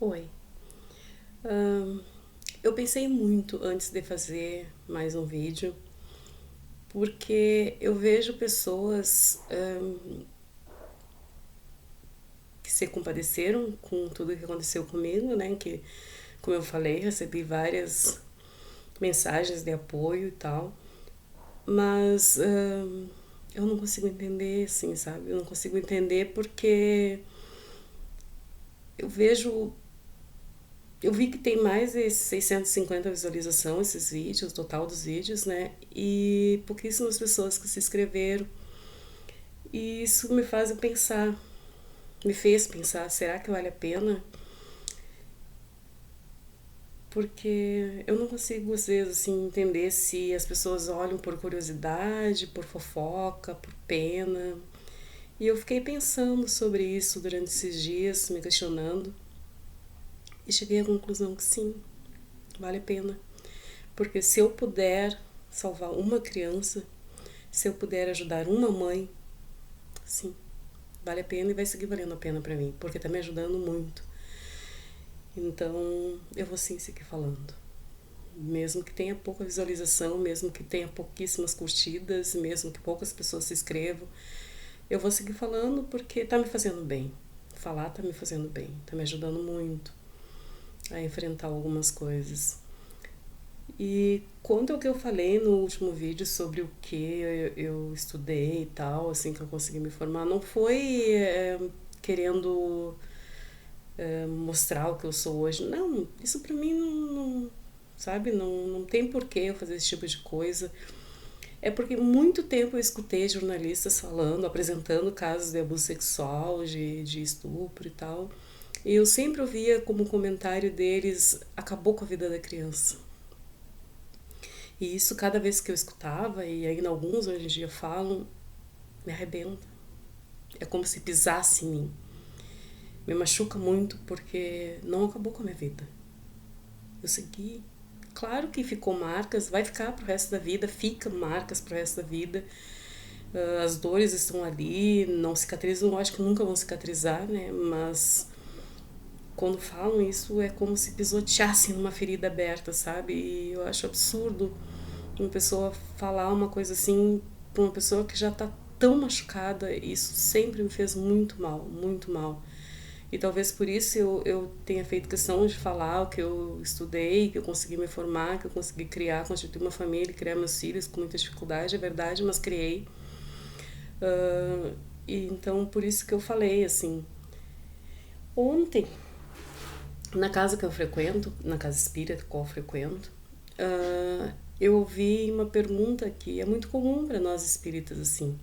Oi. Eu pensei muito antes de fazer mais um vídeo, porque eu vejo pessoas que se compadeceram com tudo que aconteceu comigo, né? Que, como eu falei, recebi várias mensagens de apoio e tal, mas eu não consigo entender, assim, sabe? Eu não consigo entender porque eu vejo. Eu vi que tem mais de 650 visualizações esses vídeos, o total dos vídeos, né? E pouquíssimas pessoas que se inscreveram. E isso me faz pensar, me fez pensar, será que vale a pena? Porque eu não consigo, às vezes, assim, entender se as pessoas olham por curiosidade, por fofoca, por pena. E eu fiquei pensando sobre isso durante esses dias, me questionando. E cheguei à conclusão que sim, vale a pena. Porque se eu puder salvar uma criança, se eu puder ajudar uma mãe, sim, vale a pena e vai seguir valendo a pena pra mim, porque tá me ajudando muito. Então, eu vou sim seguir falando. Mesmo que tenha pouca visualização, mesmo que tenha pouquíssimas curtidas, mesmo que poucas pessoas se inscrevam, eu vou seguir falando porque tá me fazendo bem. Falar tá me fazendo bem, tá me ajudando muito a enfrentar algumas coisas. E quanto ao que eu falei no último vídeo sobre o que eu estudei e tal, assim que eu consegui me formar, não foi querendo mostrar o que eu sou hoje. Não, isso pra mim não sabe, não tem porquê eu fazer esse tipo de coisa. É porque muito tempo eu escutei jornalistas falando, apresentando casos de abuso sexual, de estupro e tal. E eu sempre ouvia como comentário deles, acabou com a vida da criança. E isso cada vez que eu escutava, e ainda alguns hoje em dia falam, me arrebenta. É como se pisasse em mim. Me machuca muito porque não acabou com a minha vida. Eu segui. Claro que ficou marcas, vai ficar pro resto da vida, fica marcas pro resto da vida. As dores estão ali, não cicatrizam, acho que nunca vão cicatrizar, né? Mas quando falam isso é como se pisoteassem numa ferida aberta, sabe? E eu acho absurdo uma pessoa falar uma coisa assim pra uma pessoa que já tá tão machucada. Isso sempre me fez muito mal, muito mal. E talvez por isso eu tenha feito questão de falar o que eu estudei, que eu consegui me formar, que eu consegui criar, constituir uma família, criar meus filhos com muita dificuldade, é verdade, mas criei. E então por isso que eu falei assim. Ontem, na casa que eu frequento, na casa espírita que eu frequento, eu ouvi uma pergunta que é muito comum para nós espíritas assim.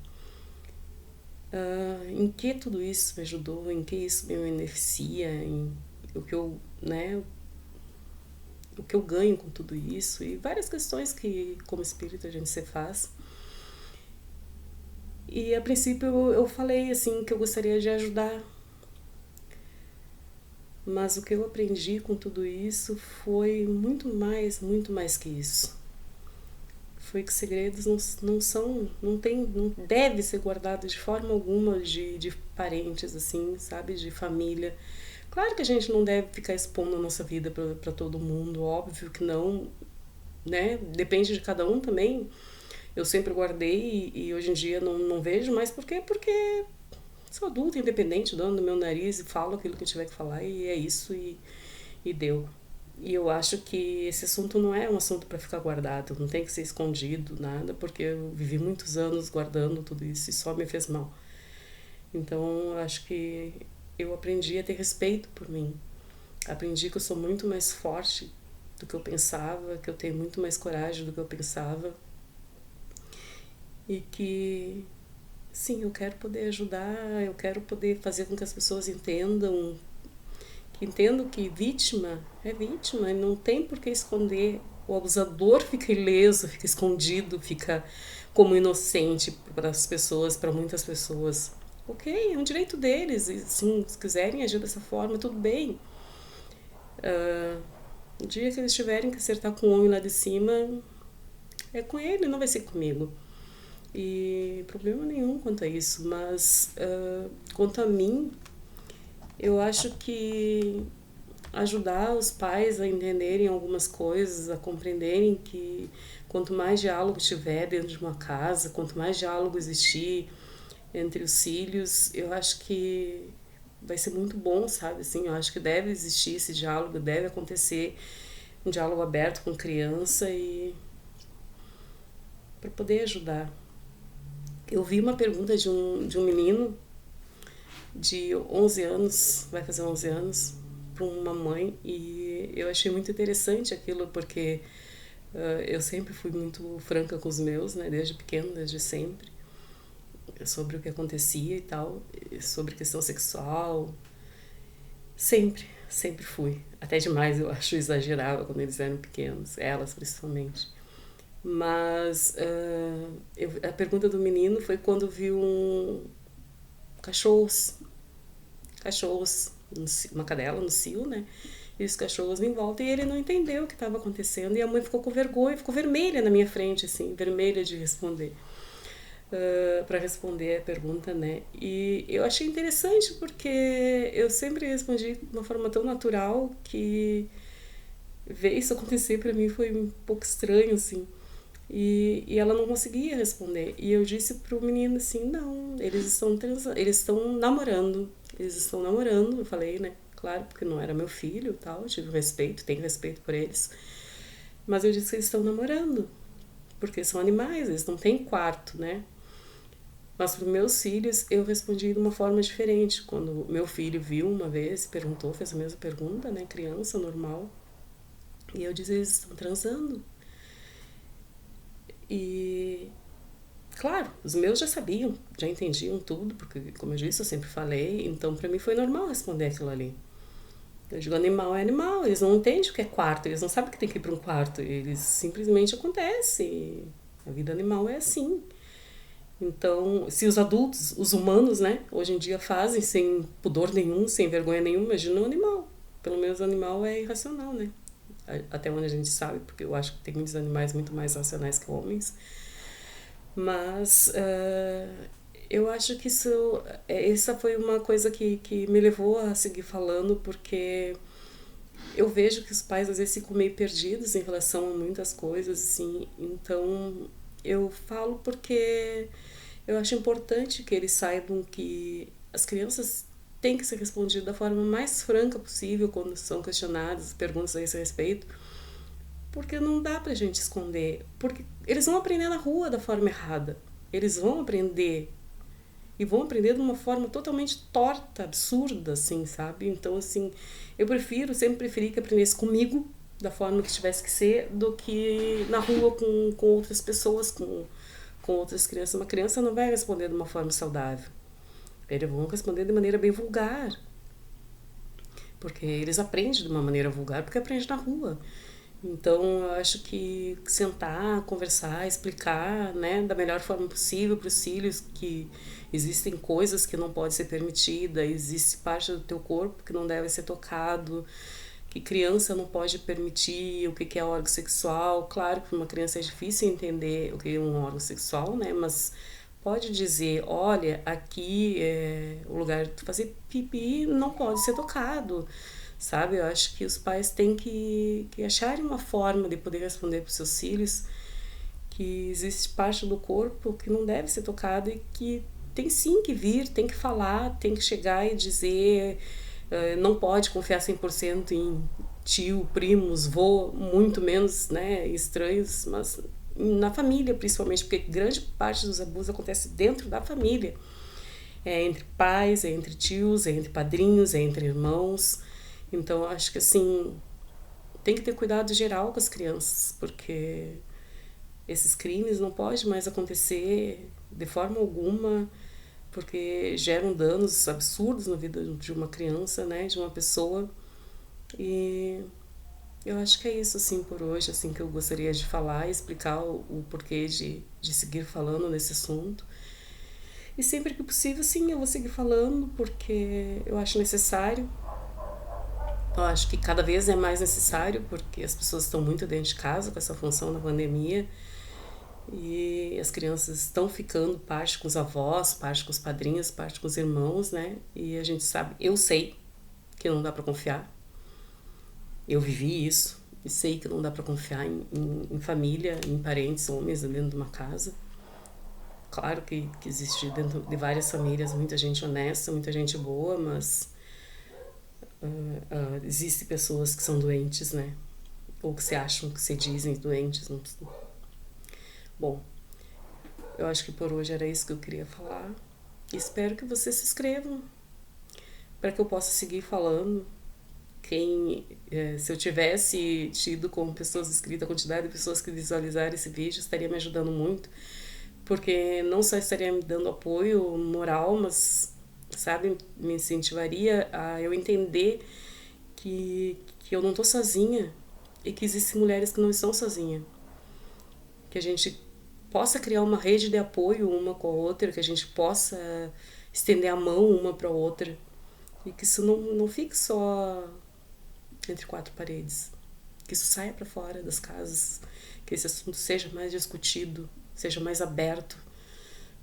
Em que tudo isso me ajudou? Em que isso me beneficia? Em o que eu, né, o que eu ganho com tudo isso? E várias questões que, como espírita, a gente se faz. E a princípio eu falei assim que eu gostaria de ajudar, mas o que eu aprendi com tudo isso foi muito mais que isso. Foi que segredos não são, não tem, não deve ser guardado de forma alguma de parentes, assim, sabe, de família. Claro que a gente não deve ficar expondo a nossa vida para todo mundo, óbvio que não, né? Depende de cada um também. Eu sempre guardei e hoje em dia não vejo mais, por quê? Porque sou adulta, independente, dono do meu nariz e falo aquilo que eu tiver que falar e é isso e deu. E eu acho que esse assunto não é um assunto para ficar guardado, não tem que ser escondido, nada, porque eu vivi muitos anos guardando tudo isso e só me fez mal. Então, eu acho que eu aprendi a ter respeito por mim. Aprendi que eu sou muito mais forte do que eu pensava, que eu tenho muito mais coragem do que eu pensava e que sim, eu quero poder ajudar, eu quero poder fazer com que as pessoas entendam que vítima é vítima e não tem por que esconder. O abusador fica ileso, fica escondido, fica como inocente para as pessoas, para muitas pessoas. Ok, é um direito deles, e sim, se quiserem agir dessa forma, tudo bem. O dia que eles tiverem que acertar com o homem lá de cima, é com ele, não vai ser comigo. E problema nenhum quanto a isso, mas quanto a mim, eu acho que ajudar os pais a entenderem algumas coisas, a compreenderem que quanto mais diálogo tiver dentro de uma casa, quanto mais diálogo existir entre os filhos, eu acho que vai ser muito bom, sabe? Assim, eu acho que deve existir esse diálogo, deve acontecer um diálogo aberto com criança e para poder ajudar. Eu vi uma pergunta de um menino de 11 anos, vai fazer 11 anos, para uma mãe, e eu achei muito interessante aquilo, porque eu sempre fui muito franca com os meus, né, desde pequeno, desde sempre, sobre o que acontecia e tal, sobre questão sexual, sempre fui. Até demais, eu acho, exagerava quando eles eram pequenos, elas principalmente. Mas a pergunta do menino foi quando viu cachorros, uma cadela no cio, né? E os cachorros em volta, e ele não entendeu o que estava acontecendo, e a mãe ficou com vergonha, ficou vermelha na minha frente, assim, vermelha de responder. Para responder a pergunta, né? E eu achei interessante porque eu sempre respondi de uma forma tão natural que ver isso acontecer para mim foi um pouco estranho, assim. E ela não conseguia responder. E eu disse pro menino assim, não, eles estão namorando. Eles estão namorando, eu falei, né? Claro, porque não era meu filho e tal, eu tive respeito, tenho respeito por eles. Mas eu disse que eles estão namorando, porque são animais, eles não têm quarto, né? Mas para os meus filhos eu respondi de uma forma diferente. Quando meu filho viu uma vez, perguntou, fez a mesma pergunta, né? Criança, normal. E eu disse, eles estão transando. E, claro, os meus já sabiam, já entendiam tudo, porque, como eu disse, eu sempre falei. Então, para mim foi normal responder aquilo ali. Eu digo, animal é animal, eles não entendem o que é quarto, eles não sabem que tem que ir para um quarto. Eles simplesmente acontece. A vida animal é assim. Então, se os adultos, os humanos, né, hoje em dia fazem sem pudor nenhum, sem vergonha nenhuma, imagina um animal. Pelo menos o animal é irracional, né? Até onde a gente sabe, porque eu acho que tem muitos animais muito mais racionais que homens. Mas eu acho que essa foi uma coisa que me levou a seguir falando, porque eu vejo que os pais às vezes ficam meio perdidos em relação a muitas coisas, assim. Então eu falo porque eu acho importante que eles saibam que as crianças têm que ser respondidas da forma mais franca possível quando são questionadas, perguntas a esse respeito, porque não dá pra gente esconder, porque eles vão aprender na rua da forma errada, eles vão aprender e vão aprender de uma forma totalmente torta, absurda, assim, sabe? Então, assim, eu sempre preferi que aprendesse comigo, da forma que tivesse que ser, do que na rua com outras pessoas, com outras crianças. Uma criança não vai responder de uma forma saudável. Eles vão responder de maneira bem vulgar. Porque eles aprendem de uma maneira vulgar, porque aprendem na rua. Então, eu acho que sentar, conversar, explicar, né, da melhor forma possível para os filhos que existem coisas que não podem ser permitidas, existe parte do teu corpo que não deve ser tocado, que criança não pode permitir, o que é órgão sexual. Claro que uma criança é difícil entender o que é um órgão sexual, né, mas pode dizer, olha, aqui o lugar de fazer pipi não pode ser tocado, sabe? Eu acho que os pais têm que acharem uma forma de poder responder para os seus filhos que existe parte do corpo que não deve ser tocada e que tem sim que vir, tem que falar, tem que chegar e dizer, não pode confiar 100% em tio, primos, vô, muito menos, né, estranhos, mas na família principalmente, porque grande parte dos abusos acontece dentro da família. É entre pais, é entre tios, é entre padrinhos, é entre irmãos. Então, eu acho que assim, tem que ter cuidado geral com as crianças, porque esses crimes não podem mais acontecer de forma alguma, porque geram danos absurdos na vida de uma criança, né, de uma pessoa. E eu acho que é isso, assim, por hoje, assim, que eu gostaria de falar e explicar o porquê de seguir falando nesse assunto. E sempre que possível, sim, eu vou seguir falando, porque eu acho necessário. Eu acho que cada vez é mais necessário, porque as pessoas estão muito dentro de casa com essa função da pandemia. E as crianças estão ficando parte com os avós, parte com os padrinhos, parte com os irmãos, né? E a gente sabe, eu sei que não dá para confiar. Eu vivi isso e sei que não dá para confiar em família, em parentes, homens dentro de uma casa. Claro que existe dentro de várias famílias muita gente honesta, muita gente boa, mas existem pessoas que são doentes, né? Ou que se acham, que se dizem doentes. Não... Bom, eu acho que por hoje era isso que eu queria falar. Espero que vocês se inscrevam para que eu possa seguir falando. Se eu tivesse tido como pessoas inscritas a quantidade de pessoas que visualizaram esse vídeo, estaria me ajudando muito, porque não só estaria me dando apoio moral, mas, sabe, me incentivaria a eu entender que eu não estou sozinha e que existem mulheres que não estão sozinhas. Que a gente possa criar uma rede de apoio uma com a outra, que a gente possa estender a mão uma para a outra e que isso não fique só entre quatro paredes, que isso saia para fora das casas, que esse assunto seja mais discutido, seja mais aberto,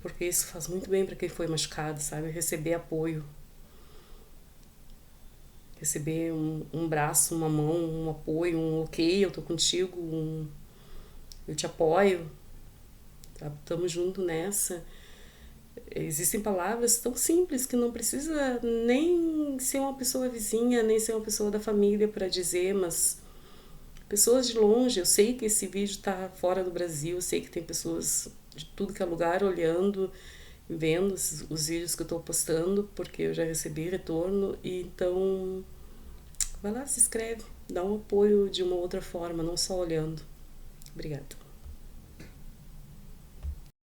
porque isso faz muito bem para quem foi machucado, sabe? Receber apoio, receber um braço, uma mão, um apoio, um ok, eu tô contigo, eu te apoio, tá? Tamo junto nessa. Existem palavras tão simples que não precisa nem ser uma pessoa vizinha, nem ser uma pessoa da família para dizer, mas pessoas de longe. Eu sei que esse vídeo está fora do Brasil, eu sei que tem pessoas de tudo que é lugar olhando, vendo os vídeos que eu estou postando, porque eu já recebi retorno. E então, vai lá, se inscreve, dá um apoio de uma outra forma, não só olhando. Obrigada.